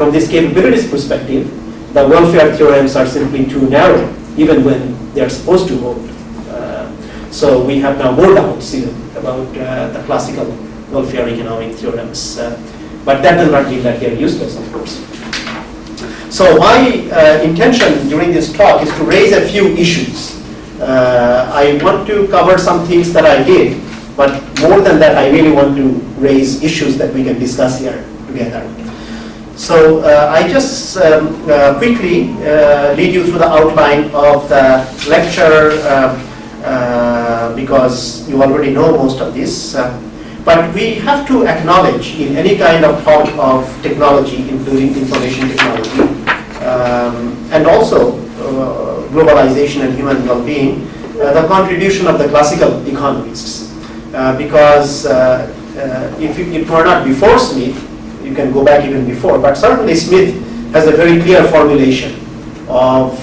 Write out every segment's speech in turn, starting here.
from this capabilities perspective, the welfare theorems are simply too narrow, even when they are supposed to hold. So we have now more doubts even about the classical welfare economic theorems. But that does not mean that they are useless, of course. So my intention during this talk is to raise a few issues. I want to cover some things that I did, but more than that, I really want to raise issues that we can discuss here together. So I just quickly lead you through the outline of the lecture because you already know most of this. But we have to acknowledge in any kind of talk of technology, including information technology, and also globalization and human well-being, the contribution of the classical economists. Because if it were not before Smith, you can go back even before, but certainly Smith has a very clear formulation of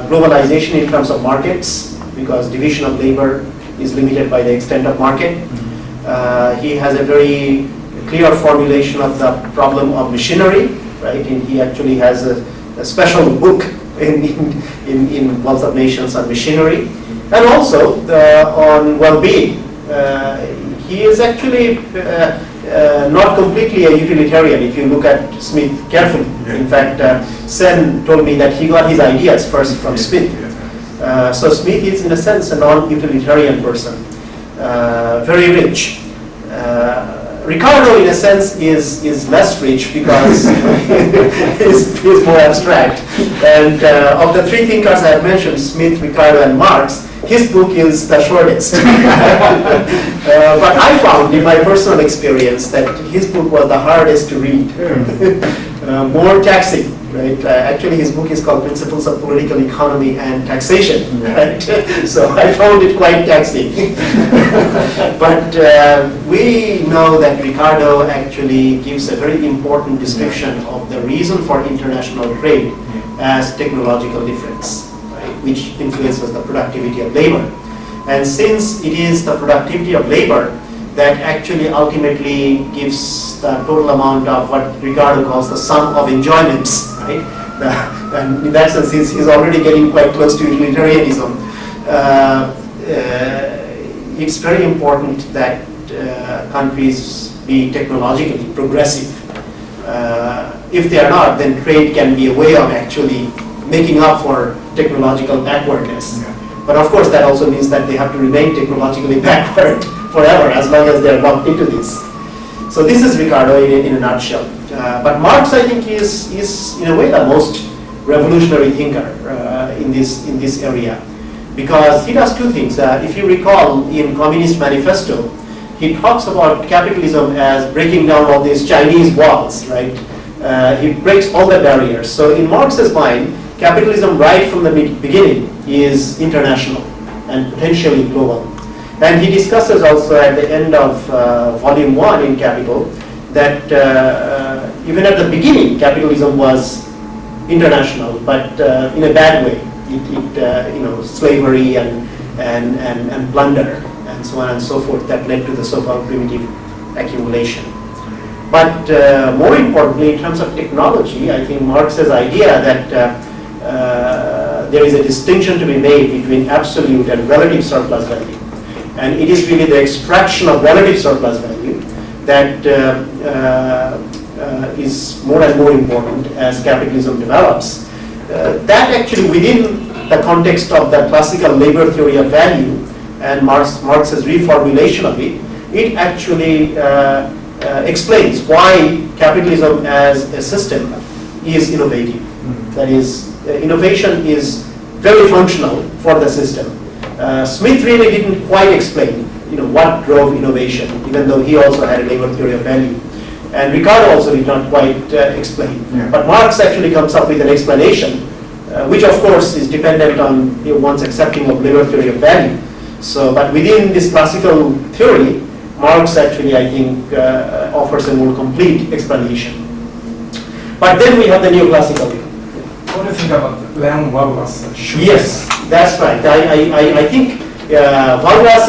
globalization in terms of markets, because division of labor is limited by the extent of market. He has a very clear formulation of the problem of machinery, right? And he actually has a special book in Wealth of Nations on machinery, and also on well-being. He is actually not completely a utilitarian if you look at Smith carefully. In fact, Sen told me that he got his ideas first from Smith. So Smith is in a sense a non-utilitarian person, very rich. Ricardo, in a sense, is less rich because he's more abstract. And of the three thinkers I have mentioned, Smith, Ricardo, and Marx, his book is the shortest. But I found in my personal experience that his book was the hardest to read, more taxing. Right? Actually, his book is called Principles of Political Economy and Taxation. Right? So I found it quite taxing. But we know that Ricardo actually gives a very important description of the reason for international trade as technological difference, right? Which influences the productivity of labor. And since it is the productivity of labor that actually ultimately gives the total amount of what Ricardo calls the sum of enjoyments, right? And in that sense, he's already getting quite close to utilitarianism. It's very important that countries be technologically progressive. If they are not, then trade can be a way of actually making up for technological backwardness. But of course, that also means that they have to remain technologically backward forever, as long as they're locked into this. So this is Ricardo in a nutshell. But Marx, I think, is in a way the most revolutionary thinker in this area, because he does two things. If you recall, in Communist Manifesto, he talks about capitalism as breaking down all these Chinese walls, right? He breaks all the barriers. So in Marx's mind, capitalism right from the beginning is international and potentially global. And he discusses also at the end of volume 1 in Capital that even at the beginning, capitalism was international, but in a bad way. Slavery and plunder and so on and so forth that led to the so-called primitive accumulation. But more importantly, in terms of technology, I think Marx's idea that there is a distinction to be made between absolute and relative surplus value. And it is really the extraction of relative surplus value that is more and more important as capitalism develops. That actually, within the context of the classical labor theory of value and Marx's reformulation of it, it actually explains why capitalism as a system is innovative. That is, innovation is very functional for the system. Smith really didn't quite explain, what drove innovation, even though he also had a labor theory of value. And Ricardo also did not quite explain. Yeah. But Marx actually comes up with an explanation, which of course is dependent on one's accepting of labor theory of value. So, but within this classical theory, Marx actually, I think, offers a more complete explanation. But then we have the neoclassical view. What do you think about Leon Walras? Yes, that's right. I think Walras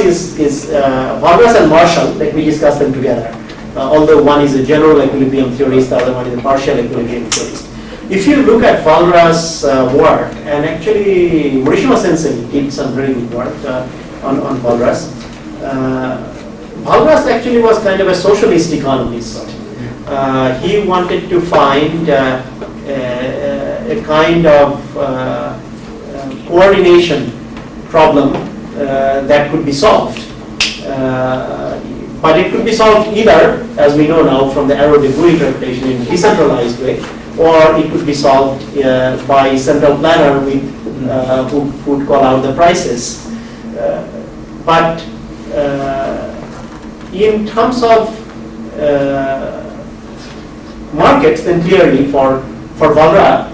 Walras and Marshall, let me discuss them together. although one is a general equilibrium theorist, the other one is a partial equilibrium theorist. If you look at Valra's work, and actually Morishima Sensei did some very good work on Valras. Valras actually was kind of a socialist economist. He wanted to find a kind of coordination problem that could be solved. But it could be solved either, as we know now from the Arrow-Debreu interpretation, in a decentralized way, or it could be solved by central planner with, who would call out the prices. But in terms of markets, then clearly for Valra,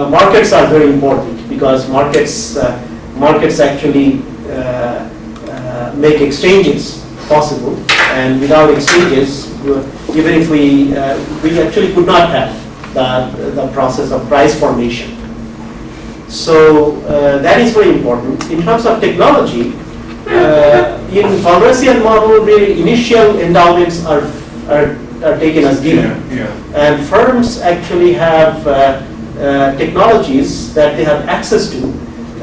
markets are very important because markets actually make exchanges possible, and without exchanges, even if we actually could not have the process of price formation. So that is very important. In terms of technology, in Valrasian model, really initial endowments are taken as given, and firms actually have technologies that they have access to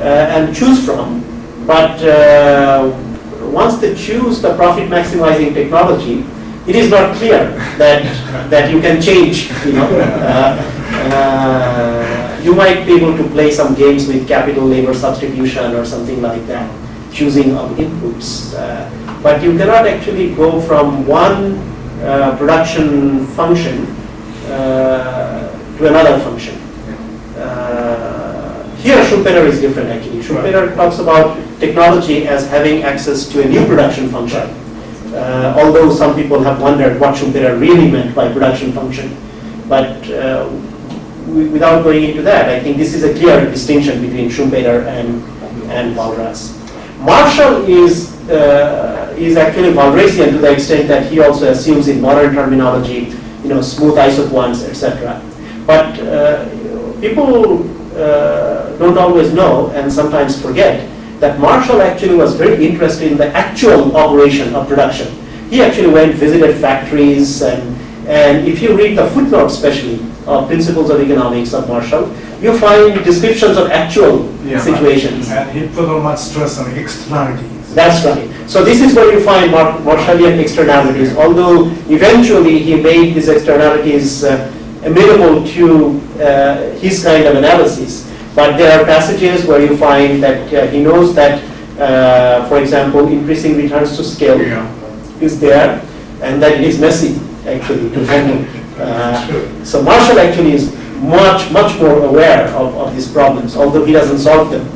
and choose from. But once they choose the profit maximizing technology, it is not clear that you can change. You might be able to play some games with capital labor substitution or something like that, choosing of inputs. But you cannot actually go from one production function to another function. Here Schumpeter is different actually. Schumpeter talks about technology as having access to a new production function. Although some people have wondered what Schumpeter really meant by production function. But without going into that, I think this is a clear distinction between Schumpeter and Valras. Marshall is actually Valrasian to the extent that he also assumes in modern terminology, smooth isoquants, etc. But people don't always know and sometimes forget that Marshall actually was very interested in the actual operation of production. He actually went, visited factories, and if you read the footnote especially of Principles of Economics of Marshall, you find descriptions of actual situations. And he put a much stress on externalities. That's right. So this is where you find Marshallian externalities, although eventually he made these externalities amenable to his kind of analysis. But there are passages where you find that he knows that, for example, increasing returns to scale is there, and that it is messy, actually, to handle. So Marshall actually is much more aware of these problems, although he doesn't solve them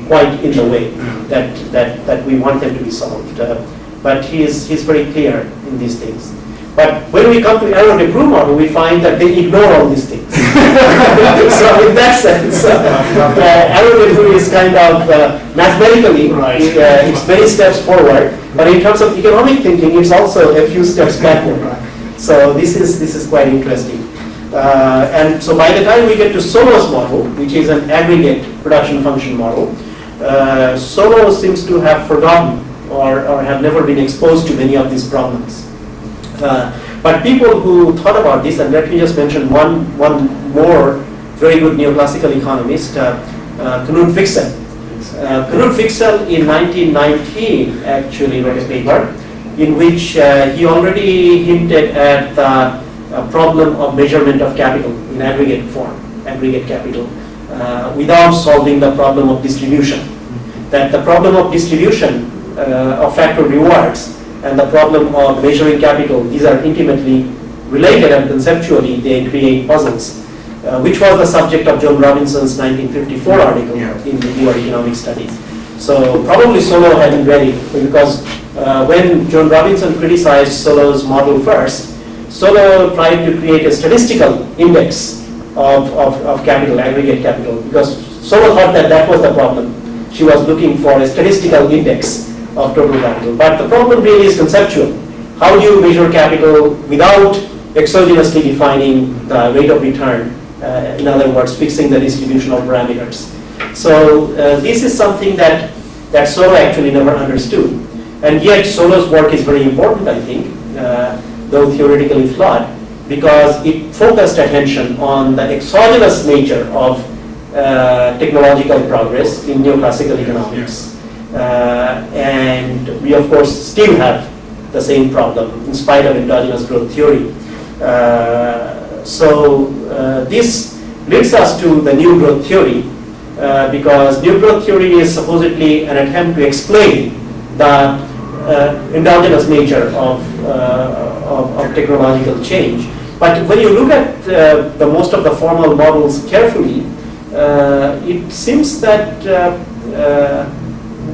quite in the way that we want them to be solved. But he's very clear in these things. But when we come to Arrow-Debreu model, we find that they ignore all these things. So in that sense, Arrow-Debreu is kind of mathematically, it's many steps forward, but in terms of economic thinking, it's also a few steps backward. So this is quite interesting. And so by the time we get to Solo's model, which is an aggregate production function model, Solo seems to have forgotten or have never been exposed to many of these problems. But people who thought about this, and let me just mention one more very good neoclassical economist, Knut Wicksell. Knut Wicksell in 1919 actually wrote a paper in which he already hinted at the problem of measurement of capital in aggregate form, aggregate capital, without solving the problem of distribution. That the problem of distribution of factor rewards and the problem of measuring capital, these are intimately related, and conceptually they create puzzles, which was the subject of John Robinson's 1954 article in the Review of Economic Studies. So probably Solo hadn't read it, because when John Robinson criticized Solo's model first, Solo tried to create a statistical index of capital, aggregate capital, because Solo thought that was the problem. She was looking for a statistical index of total capital. But the problem really is conceptual. How do you measure capital without exogenously defining the rate of return? In other words, fixing the distributional parameters. So this is something that Solo actually never understood. And yet Solo's work is very important, I think. though theoretically flawed, because it focused attention on the exogenous nature of technological progress in neoclassical economics. And we, of course, still have the same problem in spite of endogenous growth theory. This leads us to the new growth theory, because new growth theory is supposedly an attempt to explain the endogenous nature of technological change. But when you look at the most of the formal models carefully, it seems that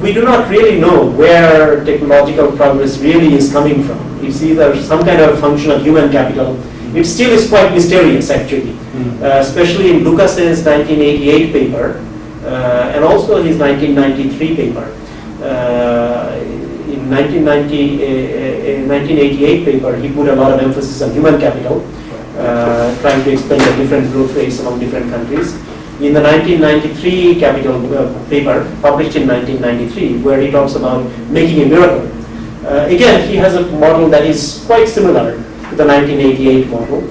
we do not really know where technological progress really is coming from. It's either some kind of function of human capital. It still is quite mysterious, actually, especially in Lucas's 1988 paper and also his 1993 paper. In 1988 paper, he put a lot of emphasis on human capital, trying to explain the different growth rates among different countries. In the 1993 capital paper, published in 1993, where he talks about making a miracle, again, he has a model that is quite similar to the 1988 model.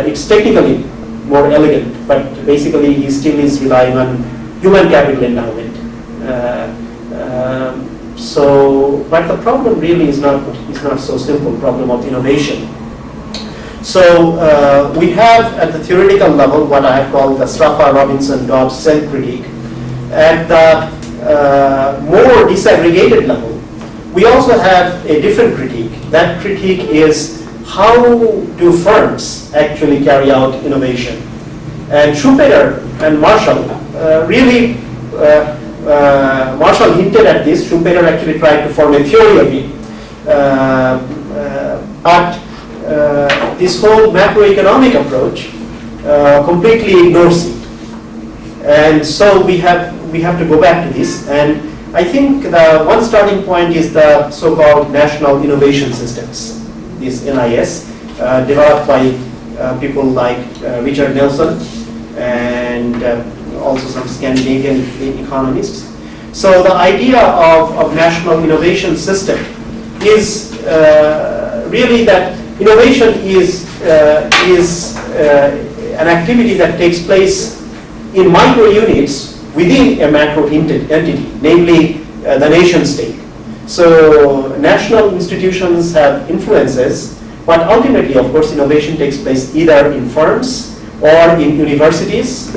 It's technically more elegant, but basically he still is relying on human capital endowment. But the problem really is not so simple, problem of innovation. So we have at the theoretical level what I have called the Straffa-Robinson-Dobbs self-critique. At the more disaggregated level, we also have a different critique. That critique is how do firms actually carry out innovation? And Schumpeter and Marshall really, Marshall hinted at this. Schumpeter actually tried to form a theory of it. But this whole macroeconomic approach completely ignores it. And so we have to go back to this. And I think the one starting point is the so-called national innovation systems, this NIS, developed by people like Richard Nelson and also some Scandinavian economists. So the idea of national innovation system is really that innovation is an activity that takes place in micro units within a macro entity, namely the nation state. So national institutions have influences, but ultimately, of course, innovation takes place either in firms or in universities,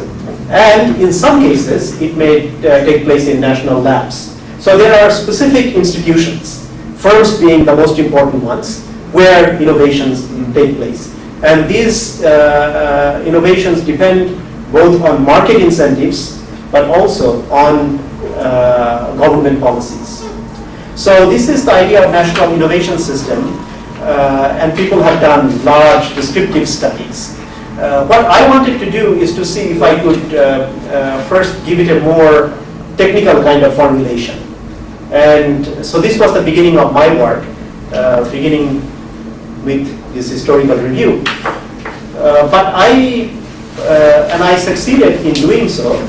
and in some cases, it may take place in national labs. So there are specific institutions, firms being the most important ones, where innovations take place. And these innovations depend both on market incentives, but also on government policies. So this is the idea of national innovation system, and people have done large descriptive studies. What I wanted to do is to see if I could first give it a more technical kind of formulation. And so this was the beginning of my work, beginning with this historical review. But I succeeded in doing so,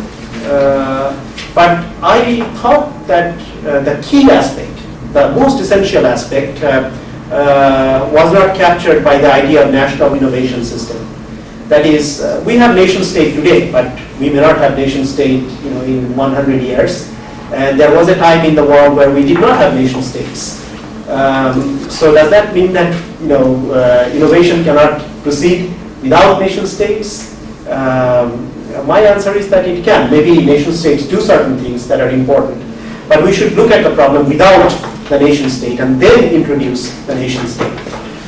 but I thought that the key aspect, the most essential aspect, was not captured by the idea of national innovation system. That is, we have nation state today, but we may not have nation state, in 100 years. And there was a time in the world where we did not have nation states. So does that mean that innovation cannot proceed without nation states? My answer is that it can. Maybe nation states do certain things that are important, but we should look at the problem without the nation state and then introduce the nation state.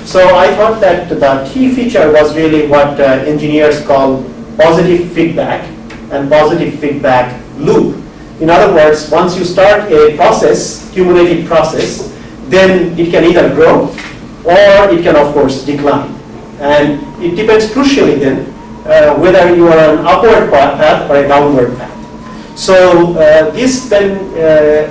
So I thought that the key feature was really what engineers call positive feedback and positive feedback loop. In other words, once you start a process, cumulative process, then it can either grow or it can, of course, decline. And it depends crucially then whether you are on an upward path or a downward path. So this then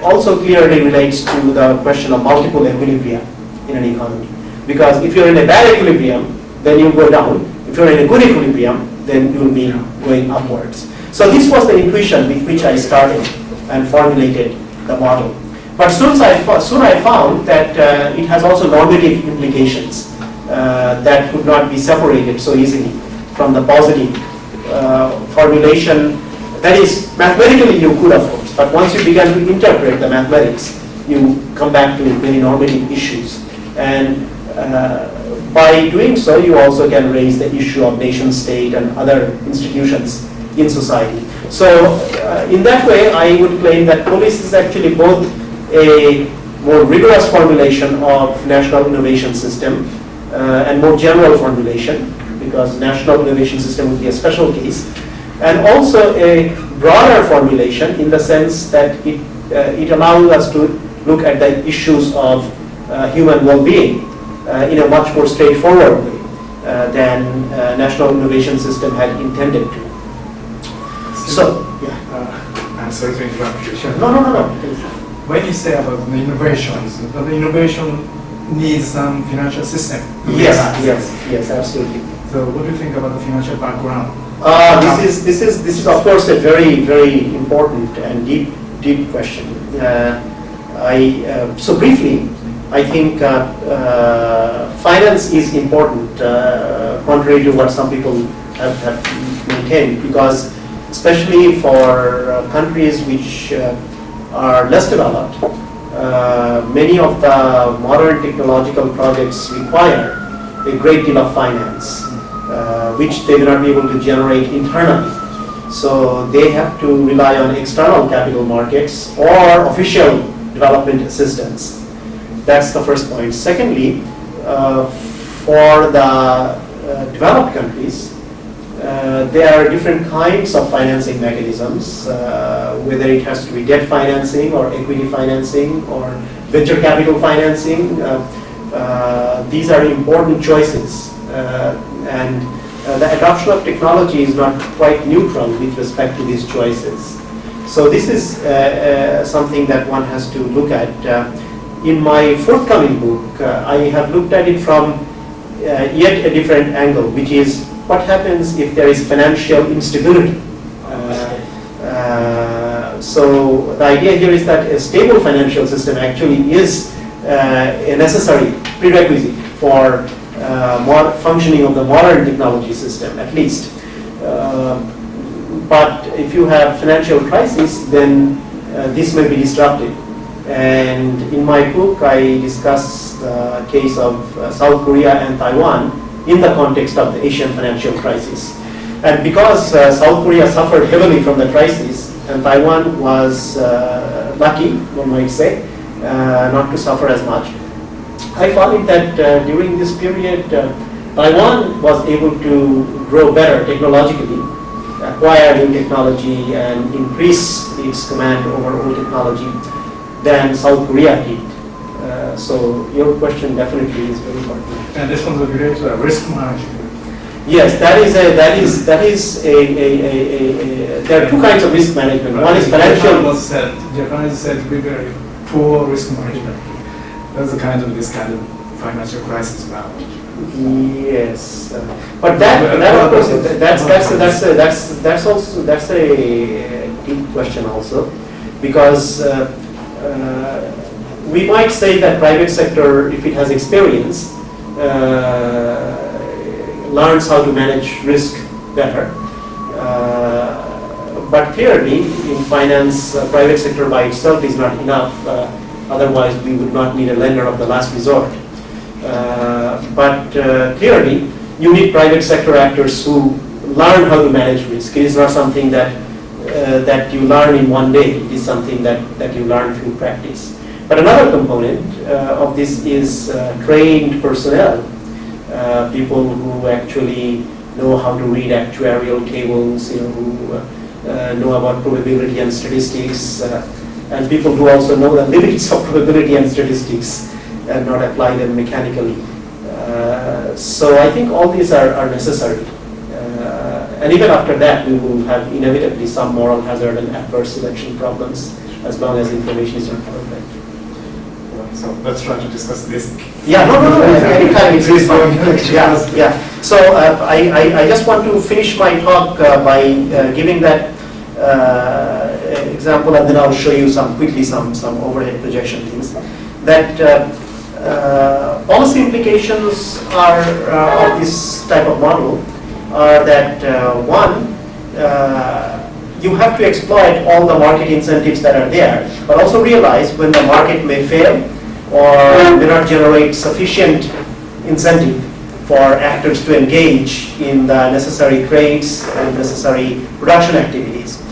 also clearly relates to the question of multiple equilibria in an economy. Because if you're in a bad equilibrium, then you go down. If you're in a good equilibrium, then you'll be going upwards. So this was the intuition with which I started and formulated the model. But soon I found that it has also normative implications. that could not be separated so easily from the positive formulation. That is, mathematically you could, of course, but once you began to interpret the mathematics, you come back to many normative issues. And by doing so, you also can raise the issue of nation state and other institutions in society. So in that way, I would claim that police is actually both a more rigorous formulation of national innovation system and more general formulation, because national innovation system would be a special case, and also a broader formulation in the sense that it allows us to look at the issues of human well-being in a much more straightforward way than national innovation system had intended to. So, yeah. I'm sorry to interrupt you. Sure. No. When you say about the innovations, the innovation needs some financial system. Yes, absolutely. So what do you think about the financial background? This is of course a very, very important and deep question. So briefly, I think finance is important, contrary to what some people have maintained, because especially for countries which are less developed, many of the modern technological projects require a great deal of finance, which they will not be able to generate internally. So they have to rely on external capital markets or official development assistance. That's the first point. Secondly, for the developed countries, there are different kinds of financing mechanisms, whether it has to be debt financing or equity financing or venture capital financing. These are important choices, and the adoption of technology is not quite neutral with respect to these choices. So this is something that one has to look at. In my forthcoming book, I have looked at it from yet a different angle, which is what happens if there is financial instability. So the idea here is that a stable financial system actually is a necessary prerequisite for functioning of the modern technology system, at least. But if you have financial crisis, then this may be disrupted. And in my book, I discuss the case of South Korea and Taiwan in the context of the Asian financial crisis. And because South Korea suffered heavily from the crisis, and Taiwan was lucky, one might say, not to suffer as much, I found that during this period, Taiwan was able to grow better technologically, acquire new technology, and increase its command over old technology than South Korea did. So your question definitely is very important. And this one will be related to risk management. Yes, there are two kinds of risk management. One is financial. Japan is said to be very poor risk management. That's the kind of this kind of financial crisis now. Yes, but that of course that's a deep question also, because we might say that private sector, if it has experience, learns how to manage risk better. But clearly, in finance, private sector by itself is not enough. Otherwise, we would not need a lender of the last resort. But clearly, you need private sector actors who learn how to manage risk. It is not something that you learn in one day. It is something that you learn through practice. But another component of this is trained personnel, people who actually know how to read actuarial tables, who know about probability and statistics, and people who also know the limits of probability and statistics and not apply them mechanically. So I think all these are necessary. And even after that, we will have inevitably some moral hazard and adverse selection problems as long as information is not perfect. So let's try to discuss this. Yeah, no. Anytime it's fine. Yeah. So I just want to finish my talk by giving that example, and then I'll show you quickly some overhead projection things. That Policy implications are of this type of model are that one, you have to exploit all the market incentives that are there, but also realize when the market may fail or may not generate sufficient incentive for actors to engage in the necessary trades and necessary production activities.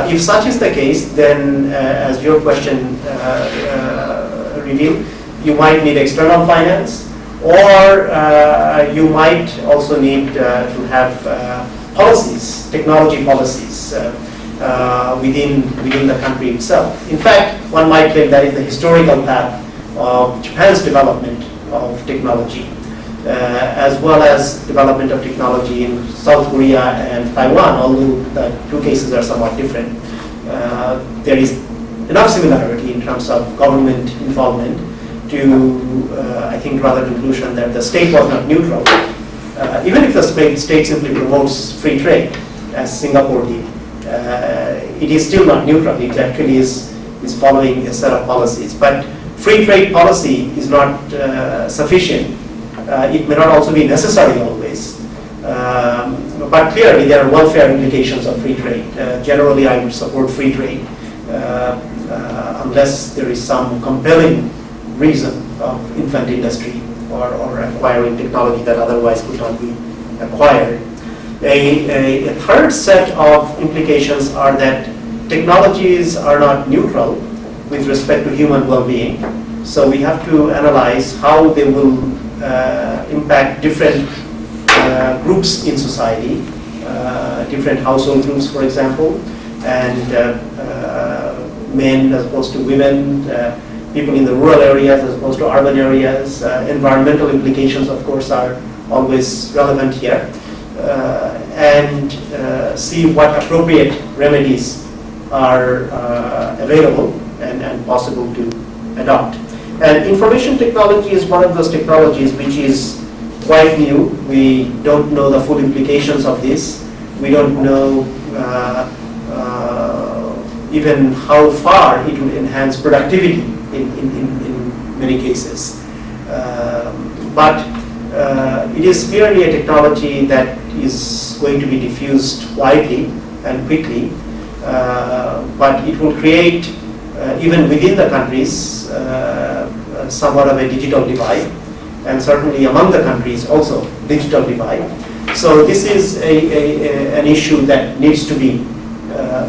If such is the case, then as your question revealed, you might need external finance, or you might also need to have policies, technology policies within the country itself. In fact, one might claim that is the historical path of Japan's development of technology, as well as development of technology in South Korea and Taiwan, although the two cases are somewhat different. There is enough similarity in terms of government involvement to, I think, draw the conclusion that the state was not neutral. Even if the state simply promotes free trade, as Singapore did, it is still not neutral. It actually is following a set of policies. But free trade policy is not sufficient. It may not also be necessary always. But clearly there are welfare implications of free trade. Generally I would support free trade unless there is some compelling reason of infant industry or acquiring technology that otherwise could not be acquired. A third set of implications are that technologies are not neutral with respect to human well-being. So we have to analyze how they will impact different groups in society, different household groups, for example, and men as opposed to women, people in the rural areas as opposed to urban areas. Environmental implications, of course, are always relevant here. And see what appropriate remedies are available and possible to adopt. And information technology is one of those technologies which is quite new. We don't know the full implications of this. We don't know even how far it will enhance productivity in many cases. But it is clearly a technology that is going to be diffused widely and quickly, but it will create, even within the countries, somewhat of a digital divide, and certainly among the countries also digital divide. So this is an issue that needs to be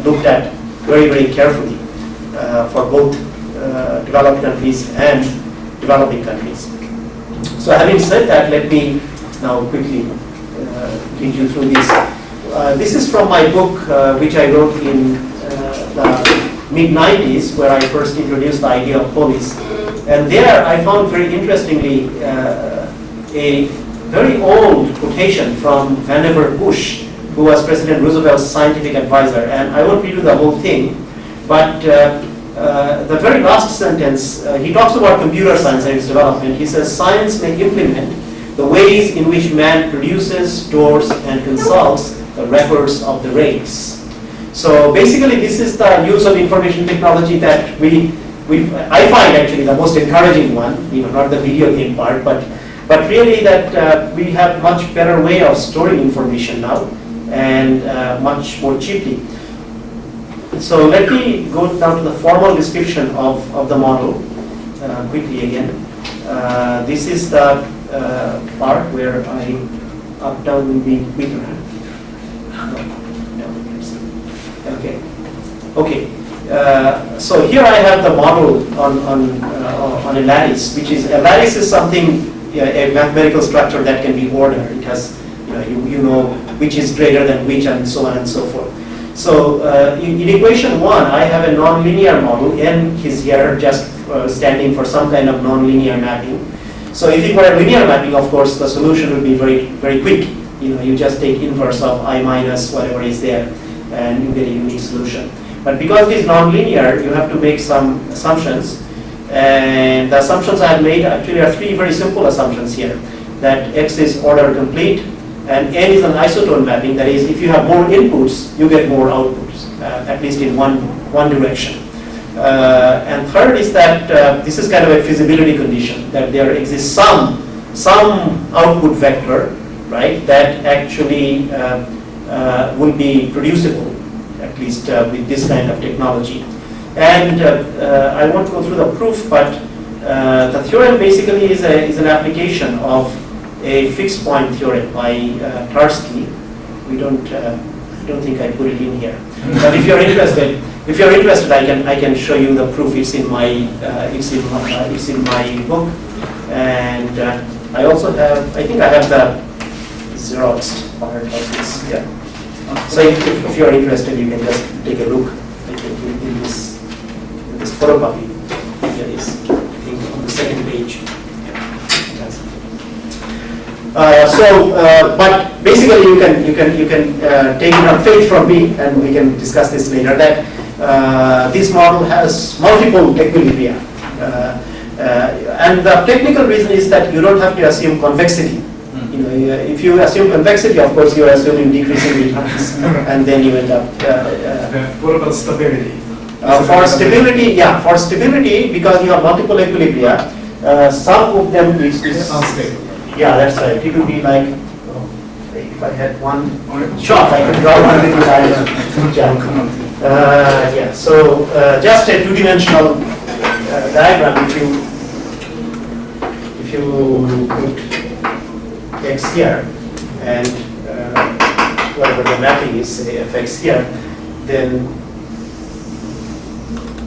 looked at very, very carefully for both developed countries and developing countries. So having said that, let me now quickly lead you through this. This is from my book, which I wrote in the mid-90s, where I first introduced the idea of police. And there I found very interestingly a very old quotation from Vannevar Bush, who was President Roosevelt's scientific advisor. And I won't read you the whole thing, but the very last sentence, he talks about computer science and its development. He says, science may implement the ways in which man produces, stores, and consults the records of the race. So basically this is the use of information technology that I find actually the most encouraging one, not the video game part, but really that we have much better way of storing information now, and much more cheaply. So let me go down to the formal description of the model quickly again. This is the part where up down will be quicker. Okay. So here I have the model on a lattice, which is a lattice is something, a mathematical structure that can be ordered. It has, you know which is greater than which, and so on and so forth. So in equation 1, I have a nonlinear model. N is here just standing for some kind of nonlinear mapping. So if it were a linear mapping, of course, the solution would be very, very quick. You just take inverse of I minus whatever is there, and you get a unique solution. But because it is nonlinear, you have to make some assumptions. And the assumptions I have made actually are three very simple assumptions here. That X is order complete, and N is an isotone mapping. That is, if you have more inputs, you get more outputs, at least in one direction. And third is that this is kind of a feasibility condition, that there exists some output vector, right, that actually will be producible, at least with this kind of technology. And I won't go through the proof, but the theorem basically is an application of a fixed point theorem by Tarski. I don't think I put it in here. But if you're interested, I can show you the proof. It's in my book, and I also have. I think I have the Xerox part of this. Yeah. So if you're interested, you can just take a look. I think in this photocopy. Here it is. I think on the second page. But basically, you can take it on faith from me, and we can discuss this later. That this model has multiple equilibria, and the technical reason is that you don't have to assume convexity. You know, if you assume convexity, of course, you are assuming decreasing returns, and then you end up. What about stability? For stability, because you have multiple equilibria, some of them is unstable. Yeah, that's right. It could be like, if I had one shot, I could draw one little diagram. Yeah, so just a two-dimensional diagram. If you put x here and whatever the mapping is, say fx here, then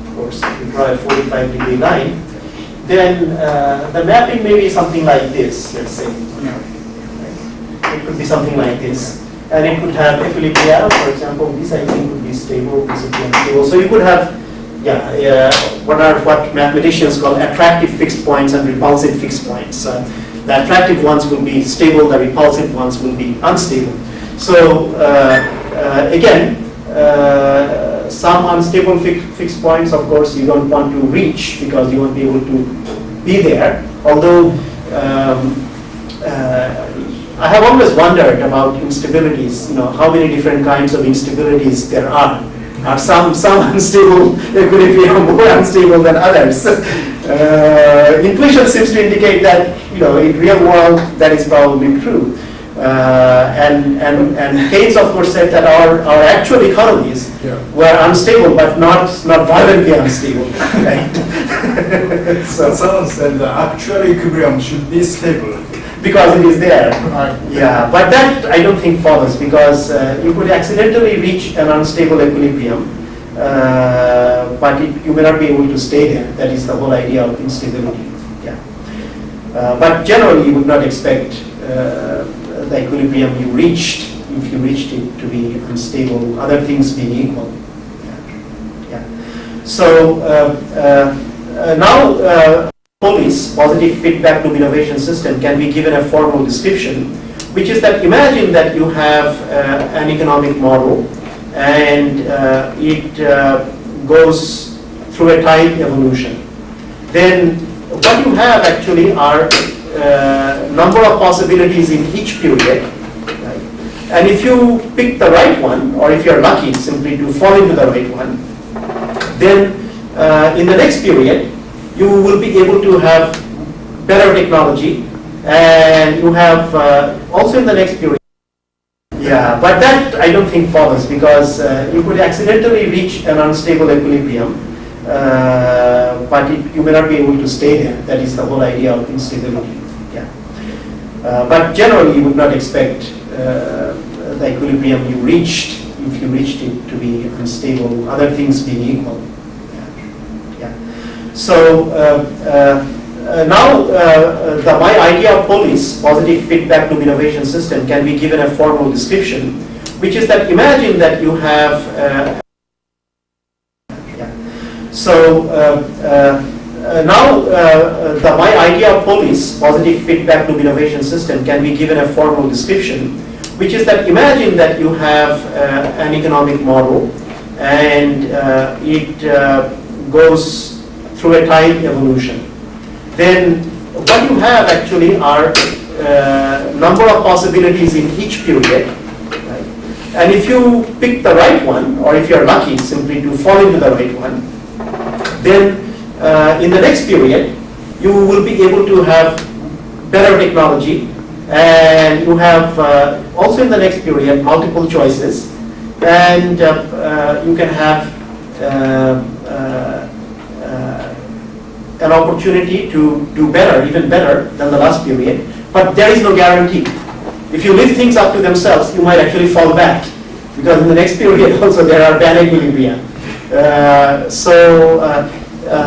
of course if you draw a 45-degree line, then the mapping may be something like this, let's say. It could be something like this. And it could have equilibria, for example, this I think would be stable, this would be unstable. So you could have, what mathematicians call attractive fixed points and repulsive fixed points. The attractive ones will be stable, the repulsive ones will be unstable. So again, some unstable fixed points, of course, you don't want to reach because you won't be able to be there. Although I have always wondered about instabilities. You know, how many different kinds of instabilities there are. Are some unstable equilibrium more unstable than others? Intuition seems to indicate that in real world that is probably true. And Keynes, of course, said that our actual economies were unstable, but not violently unstable. Right? So someone said the actual equilibrium should be stable. Because it is there. Yeah, but that I don't think follows, because you could accidentally reach an unstable equilibrium, but you may not be able to stay there. That is the whole idea of instability. Yeah. But generally, you would not expect the equilibrium you reached, if you reached it, to be unstable, other things being equal. Yeah. So now POLIS, positive feedback loop innovation system, can be given a formal description, which is that imagine that you have an economic model and it goes through a time evolution. Then what you have actually are number of possibilities in each period, right? And if you pick the right one, or if you're lucky simply to fall into the right one, then in the next period you will be able to have better technology, and you have also in the next period. Yeah, but that I don't think follows, because you could accidentally reach an unstable equilibrium, but you may not be able to stay there. That is the whole idea of instability. Yeah. But generally, you would not expect the equilibrium you reached, if you reached it, to be unstable, other things being equal. Yeah. So now my idea of POLIS, positive feedback loop innovation system, can be given a formal description, which is that imagine that you have So now my idea of POLIS, positive feedback loop innovation system, can be given a formal description, which is that imagine that you have an economic model and it goes through a time evolution. Then what you have actually are number of possibilities in each period. Right? And if you pick the right one, or if you're lucky simply to fall into the right one, then in the next period, you will be able to have better technology, and you have also in the next period multiple choices, and you can have an opportunity to do better, even better than the last period. But there is no guarantee. If you leave things up to themselves, you might actually fall back, because in the next period also there are bad equilibria.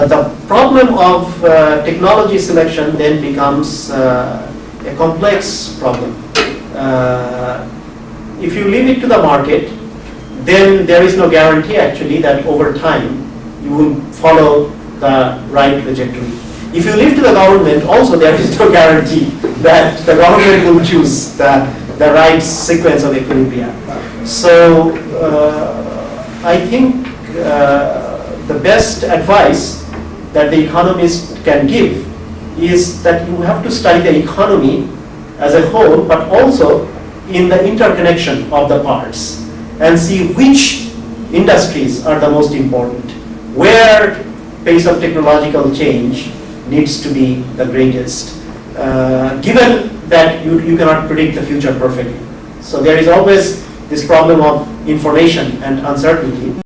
The problem of technology selection then becomes a complex problem. If you leave it to the market, then there is no guarantee actually that over time you will follow the right trajectory. If you leave to the government, also there is no guarantee that the government will choose the right sequence of equilibria. So I think the best advice that the economist can give is that you have to study the economy as a whole, but also in the interconnection of the parts, and see which industries are the most important, where pace of technological change needs to be the greatest, given that you cannot predict the future perfectly. So there is always this problem of information and uncertainty.